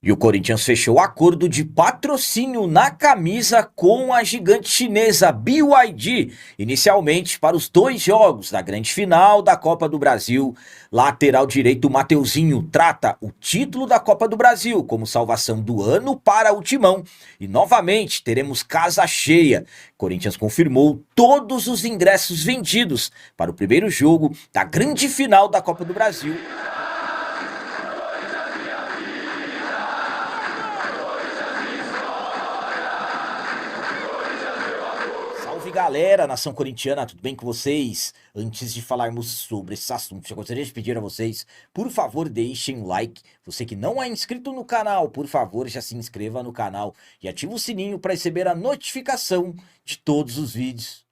E o Corinthians fechou acordo de patrocínio na camisa com a gigante chinesa BYD, inicialmente para os 2 jogos da grande final da Copa do Brasil. Lateral direito Mateuzinho trata o título da Copa do Brasil como salvação do ano para o Timão. E novamente teremos casa cheia. Corinthians confirmou todos os ingressos vendidos para o primeiro jogo da grande final da Copa do Brasil. Salve galera, nação corintiana, tudo bem com vocês? Antes de falarmos sobre esse assunto, eu gostaria de pedir a vocês, por favor, deixem um like. Você que não é inscrito no canal, por favor, já se inscreva no canal e ative o sininho para receber a notificação de todos os vídeos.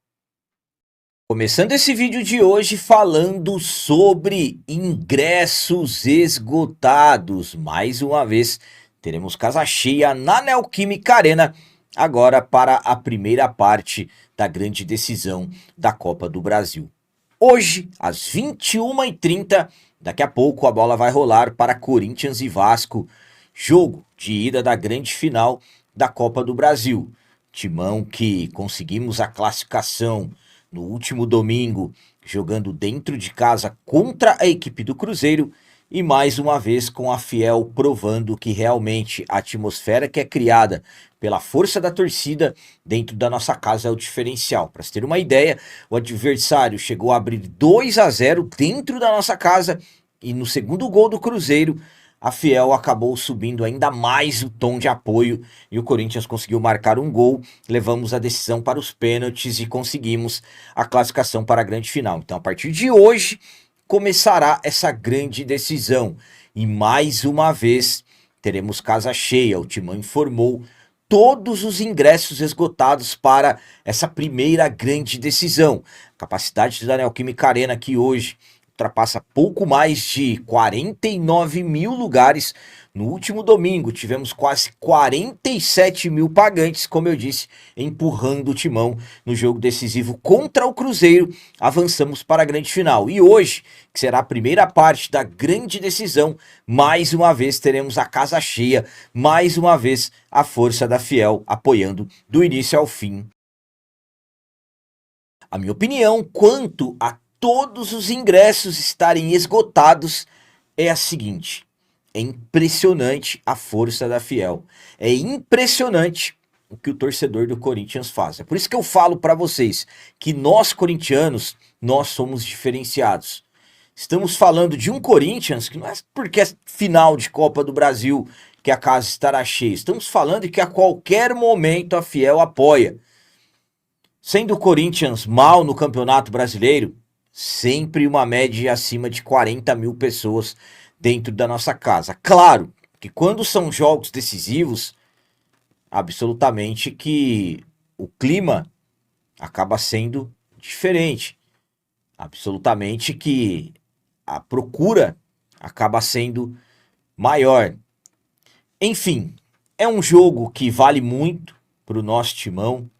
Começando esse vídeo de hoje falando sobre ingressos esgotados. Mais uma vez, teremos casa cheia na Neoquímica Arena, agora para a primeira parte da grande decisão da Copa do Brasil. Hoje, às 21h30, daqui a pouco a bola vai rolar para Corinthians e Vasco, jogo de ida da grande final da Copa do Brasil. Timão que conseguimos a classificação no último domingo, jogando dentro de casa contra a equipe do Cruzeiro, e mais uma vez com a Fiel provando que realmente a atmosfera que é criada pela força da torcida dentro da nossa casa é o diferencial. Para você ter uma ideia, o adversário chegou a abrir 2-0 dentro da nossa casa e no segundo gol do Cruzeiro, a Fiel acabou subindo ainda mais o tom de apoio e o Corinthians conseguiu marcar um gol, levamos a decisão para os pênaltis e conseguimos a classificação para a grande final. Então a partir de hoje começará essa grande decisão e mais uma vez teremos casa cheia. O Timão informou todos os ingressos esgotados para essa primeira grande decisão. A capacidade da Neoquímica Arena que hoje ultrapassa pouco mais de 49 mil lugares. No último domingo tivemos quase 47 mil pagantes, como eu disse, empurrando o Timão no jogo decisivo contra o Cruzeiro. Avançamos para a grande final. E hoje, que será a primeira parte da grande decisão, mais uma vez teremos a casa cheia, mais uma vez a força da Fiel apoiando do início ao fim. A minha opinião quanto a todos os ingressos estarem esgotados é a seguinte: é impressionante a força da Fiel, é impressionante o que o torcedor do Corinthians faz. É por isso que eu falo para vocês que nós corintianos, nós somos diferenciados. Estamos falando de um Corinthians que não é porque é final de Copa do Brasil que a casa estará cheia, estamos falando de que a qualquer momento a Fiel apoia. Sendo o Corinthians mal no Campeonato Brasileiro, sempre uma média acima de 40 mil pessoas dentro da nossa casa. Claro que quando são jogos decisivos, absolutamente que o clima acaba sendo diferente. Absolutamente que a procura acaba sendo maior. Enfim, é um jogo que vale muito para o nosso Timão.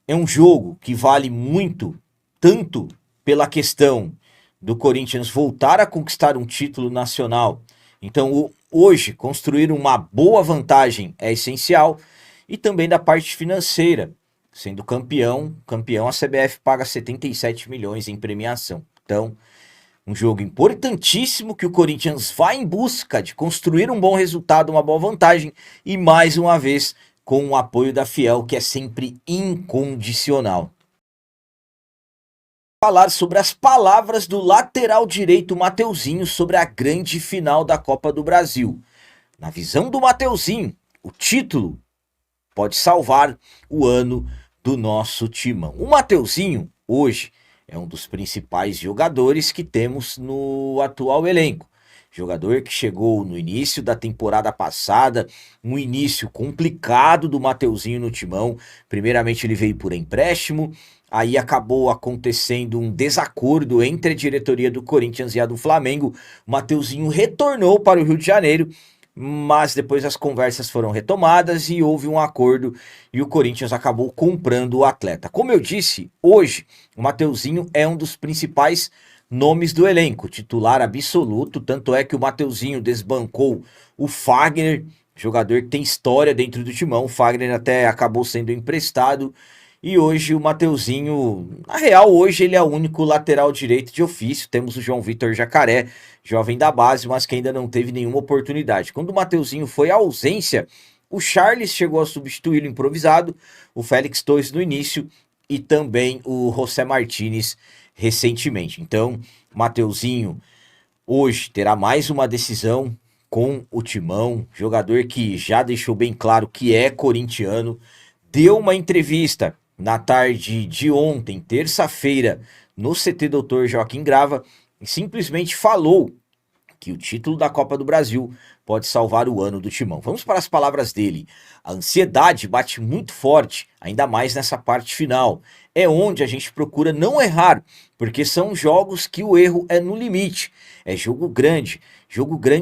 É um jogo que vale muito, tanto pela questão do Corinthians voltar a conquistar um título nacional. Então, hoje, construir uma boa vantagem é essencial. E também da parte financeira. Sendo campeão, a CBF paga 77 milhões em premiação. Então, um jogo importantíssimo que o Corinthians vai em busca de construir um bom resultado, uma boa vantagem. E mais uma vez, com o apoio da Fiel, que é sempre incondicional. Falar sobre as palavras do lateral direito Mateuzinho sobre a grande final da Copa do Brasil. Na visão do Mateuzinho, o título pode salvar o ano do nosso Timão. O Mateuzinho, hoje, é um dos principais jogadores que temos no atual elenco. Jogador que chegou no início da temporada passada, um início complicado do Mateuzinho no Timão. Primeiramente ele veio por empréstimo, aí acabou acontecendo um desacordo entre a diretoria do Corinthians e a do Flamengo. O Mateuzinho retornou para o Rio de Janeiro, mas depois as conversas foram retomadas e houve um acordo e o Corinthians acabou comprando o atleta. Como eu disse, hoje o Mateuzinho é um dos principais nomes do elenco, titular absoluto, tanto é que o Mateuzinho desbancou o Fagner, jogador que tem história dentro do Timão. O Fagner até acabou sendo emprestado. E hoje o Mateuzinho, na real, hoje ele é o único lateral direito de ofício. Temos o João Vitor Jacaré, jovem da base, mas que ainda não teve nenhuma oportunidade. Quando o Mateuzinho foi à ausência, o Charles chegou a substituí-lo improvisado, o Félix Torres no início e também o José Martínez recentemente. Então, o Mateuzinho hoje terá mais uma decisão com o Timão, jogador que já deixou bem claro que é corintiano, deu uma entrevista na tarde de ontem, terça-feira, no CT Dr. Joaquim Grava, e simplesmente falou que o título da Copa do Brasil pode salvar o ano do Timão. Vamos para as palavras dele. A ansiedade bate muito forte, ainda mais nessa parte final. É onde a gente procura não errar, porque são jogos que o erro é no limite. É jogo grande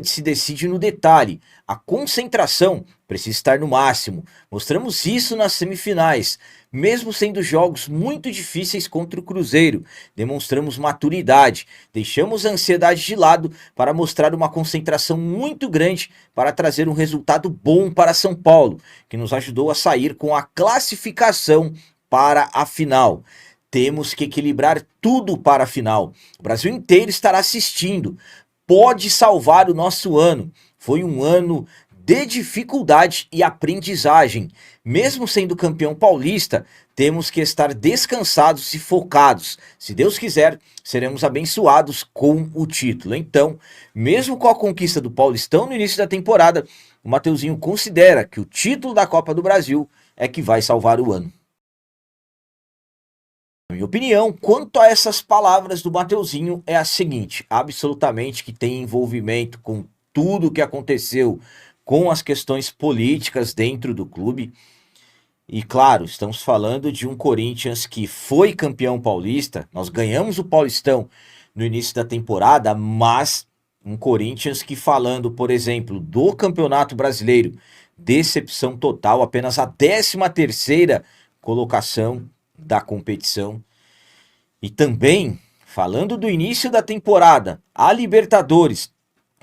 se decide no detalhe. A concentração precisa estar no máximo. Mostramos isso nas semifinais. Mesmo sendo jogos muito difíceis contra o Cruzeiro, demonstramos maturidade, deixamos a ansiedade de lado para mostrar uma concentração muito grande para trazer um resultado bom para São Paulo, que nos ajudou a sair com a classificação para a final. Temos que equilibrar tudo para a final. O Brasil inteiro estará assistindo. Pode salvar o nosso ano. Foi um ano de dificuldade e aprendizagem. Mesmo sendo campeão paulista, temos que estar descansados e focados. Se Deus quiser, seremos abençoados com o título. Então, mesmo com a conquista do Paulistão no início da temporada, o Mateuzinho considera que o título da Copa do Brasil é que vai salvar o ano. Minha opinião quanto a essas palavras do Mateuzinho é a seguinte: absolutamente que tem envolvimento com tudo o que aconteceu com as questões políticas dentro do clube. E claro, estamos falando de um Corinthians que foi campeão paulista, nós ganhamos o Paulistão no início da temporada, mas um Corinthians que, falando, por exemplo, do Campeonato Brasileiro, decepção total, apenas a 13ª colocação da competição. E também, falando do início da temporada, a Libertadores,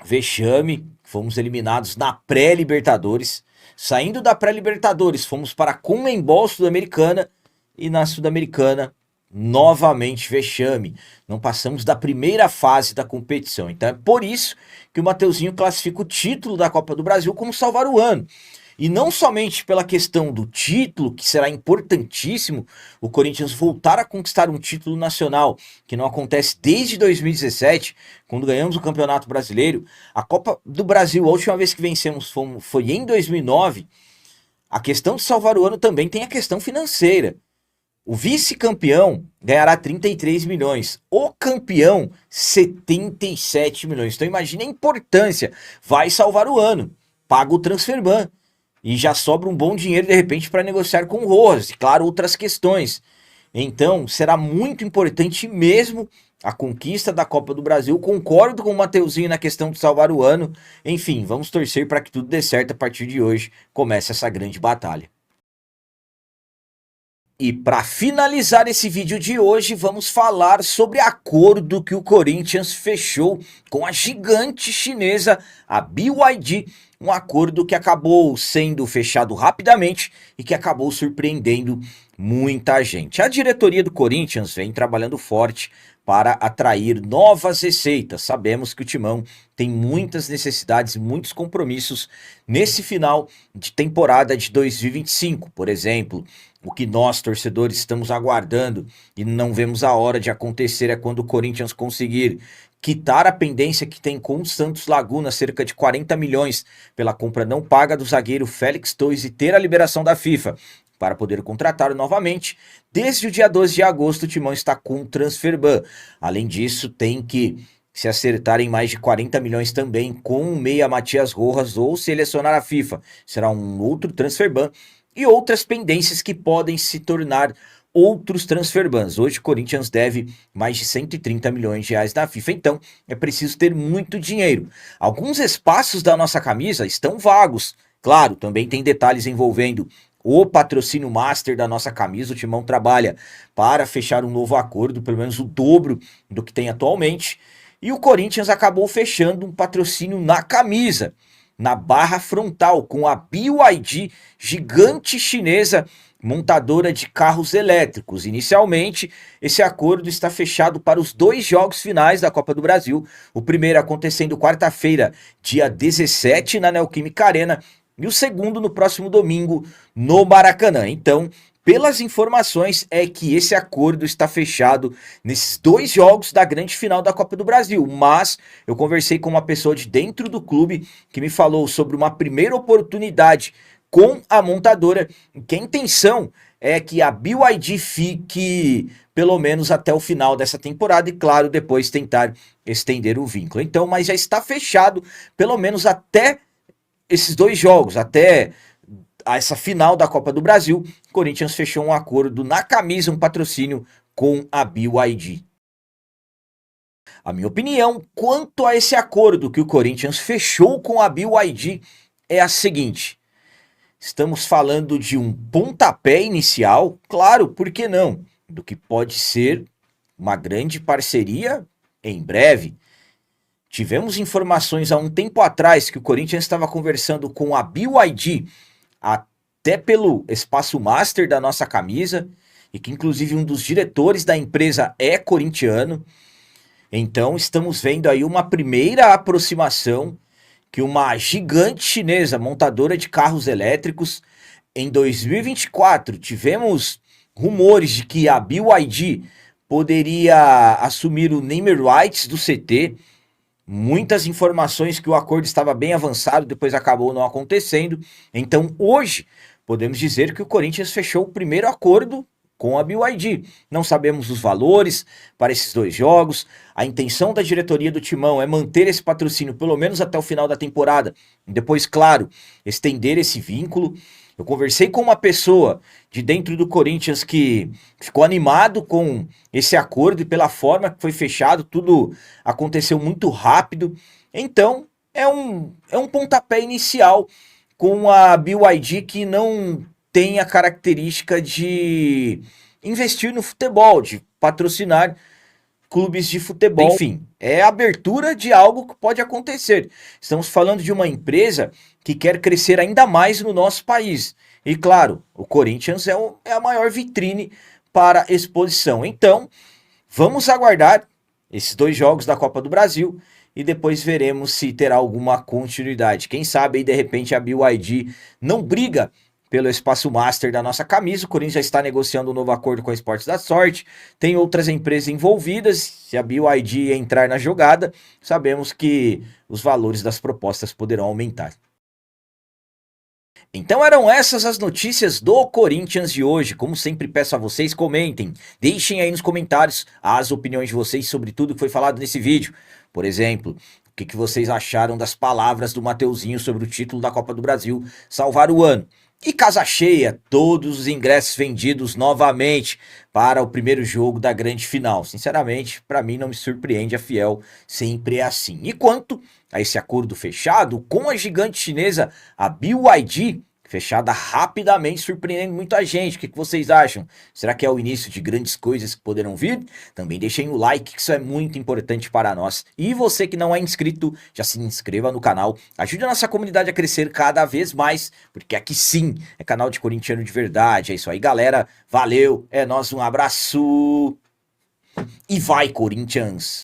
vexame, fomos eliminados na pré-Libertadores. Saindo da pré-Libertadores, fomos para a Conmebol Sul-Americana e na Sul-Americana, novamente vexame. Não passamos da primeira fase da competição. Então é por isso que o Mateuzinho classifica o título da Copa do Brasil como salvar o ano. E não somente pela questão do título, que será importantíssimo o Corinthians voltar a conquistar um título nacional, que não acontece desde 2017, quando ganhamos o Campeonato Brasileiro. A Copa do Brasil, a última vez que vencemos foi em 2009. A questão de salvar o ano também tem a questão financeira. O vice-campeão ganhará 33 milhões, o campeão 77 milhões. Então imagine a importância, vai salvar o ano, paga o Transferban. E já sobra um bom dinheiro, de repente, para negociar com o Rojas. E, claro, outras questões. Então, será muito importante mesmo a conquista da Copa do Brasil. Concordo com o Mateuzinho na questão de salvar o ano. Enfim, vamos torcer para que tudo dê certo a partir de hoje. Comece essa grande batalha. E para finalizar esse vídeo de hoje, vamos falar sobre acordo que o Corinthians fechou com a gigante chinesa, a BYD, um acordo que acabou sendo fechado rapidamente e que acabou surpreendendo muita gente. A diretoria do Corinthians vem trabalhando forte para atrair novas receitas. Sabemos que o Timão tem muitas necessidades e muitos compromissos nesse final de temporada de 2025, por exemplo. O que nós, torcedores, estamos aguardando e não vemos a hora de acontecer é quando o Corinthians conseguir quitar a pendência que tem com o Santos Laguna, cerca de 40 milhões, pela compra não paga do zagueiro Félix Torres e ter a liberação da FIFA para poder contratá-lo novamente. Desde o dia 12 de agosto, o Timão está com o Transferban. Além disso, tem que se acertar em mais de 40 milhões também com o meia Matias Rojas ou selecionar a FIFA. Será um outro Transferban. E outras pendências que podem se tornar outros Transferbans. Hoje o Corinthians deve mais de 130 milhões de reais na FIFA, então é preciso ter muito dinheiro. Alguns espaços da nossa camisa estão vagos. Claro, também tem detalhes envolvendo o patrocínio master da nossa camisa. O Timão trabalha para fechar um novo acordo, pelo menos o dobro do que tem atualmente. E o Corinthians acabou fechando um patrocínio na camisa. na barra frontal com a BYD, gigante chinesa montadora de carros elétricos. Inicialmente, esse acordo está fechado para os 2 jogos finais da Copa do Brasil, o primeiro acontecendo quarta-feira, dia 17, na Neoquímica Arena, e o segundo no próximo domingo, no Maracanã. Então, pelas informações, é que esse acordo está fechado nesses 2 jogos da grande final da Copa do Brasil, mas eu conversei com uma pessoa de dentro do clube que me falou sobre uma primeira oportunidade com a montadora, que a intenção é que a BYD fique pelo menos até o final dessa temporada e, claro, depois tentar estender o vínculo. Então, mas já está fechado pelo menos até esses 2 jogos, até essa final da Copa do Brasil. O Corinthians fechou um acordo na camisa, um patrocínio com a BYD. A minha opinião quanto a esse acordo que o Corinthians fechou com a BYD é a seguinte: estamos falando de um pontapé inicial, claro, por que não? Do que pode ser uma grande parceria em breve. Tivemos informações há um tempo atrás que o Corinthians estava conversando com a BYD, até pelo espaço master da nossa camisa, e que inclusive um dos diretores da empresa é corintiano. Então estamos vendo aí uma primeira aproximação que uma gigante chinesa montadora de carros elétricos. Em 2024 tivemos rumores de que a BYD poderia assumir o name rights do CT, muitas informações que o acordo estava bem avançado, depois acabou não acontecendo. Então hoje podemos dizer que o Corinthians fechou o primeiro acordo com a BYD. Não sabemos os valores para esses 2 jogos. A intenção da diretoria do Timão é manter esse patrocínio pelo menos até o final da temporada. E depois, claro, estender esse vínculo. Eu conversei com uma pessoa de dentro do Corinthians que ficou animado com esse acordo e pela forma que foi fechado. Tudo aconteceu muito rápido. Então, é um pontapé inicial com a BYD que não tem a característica de investir no futebol, de patrocinar clubes de futebol. Enfim, é a abertura de algo que pode acontecer. Estamos falando de uma empresa que quer crescer ainda mais no nosso país. E claro, o Corinthians é a maior vitrine para exposição. Então, vamos aguardar esses 2 jogos da Copa do Brasil e depois veremos se terá alguma continuidade. Quem sabe aí de repente a BYD não briga pelo espaço master da nossa camisa. O Corinthians já está negociando um novo acordo com a Esportes da Sorte. Tem outras empresas envolvidas. Se a BYD entrar na jogada, sabemos que os valores das propostas poderão aumentar. Então eram essas as notícias do Corinthians de hoje. Como sempre peço a vocês, comentem, deixem aí nos comentários as opiniões de vocês sobre tudo que foi falado nesse vídeo. Por exemplo, o que vocês acharam das palavras do Mateuzinho sobre o título da Copa do Brasil salvar o ano? E casa cheia, todos os ingressos vendidos novamente para o primeiro jogo da grande final. Sinceramente, para mim não me surpreende, a Fiel sempre é assim. E quanto a esse acordo fechado com a gigante chinesa, a BYD, fechada rapidamente, surpreendendo muita gente. O que vocês acham? Será que é o início de grandes coisas que poderão vir? Também deixem o like, que isso é muito importante para nós. E você que não é inscrito, já se inscreva no canal. Ajude a nossa comunidade a crescer cada vez mais, porque aqui sim é canal de corintiano de verdade. É isso aí, galera. Valeu, é nóis, um abraço. E vai, Corinthians!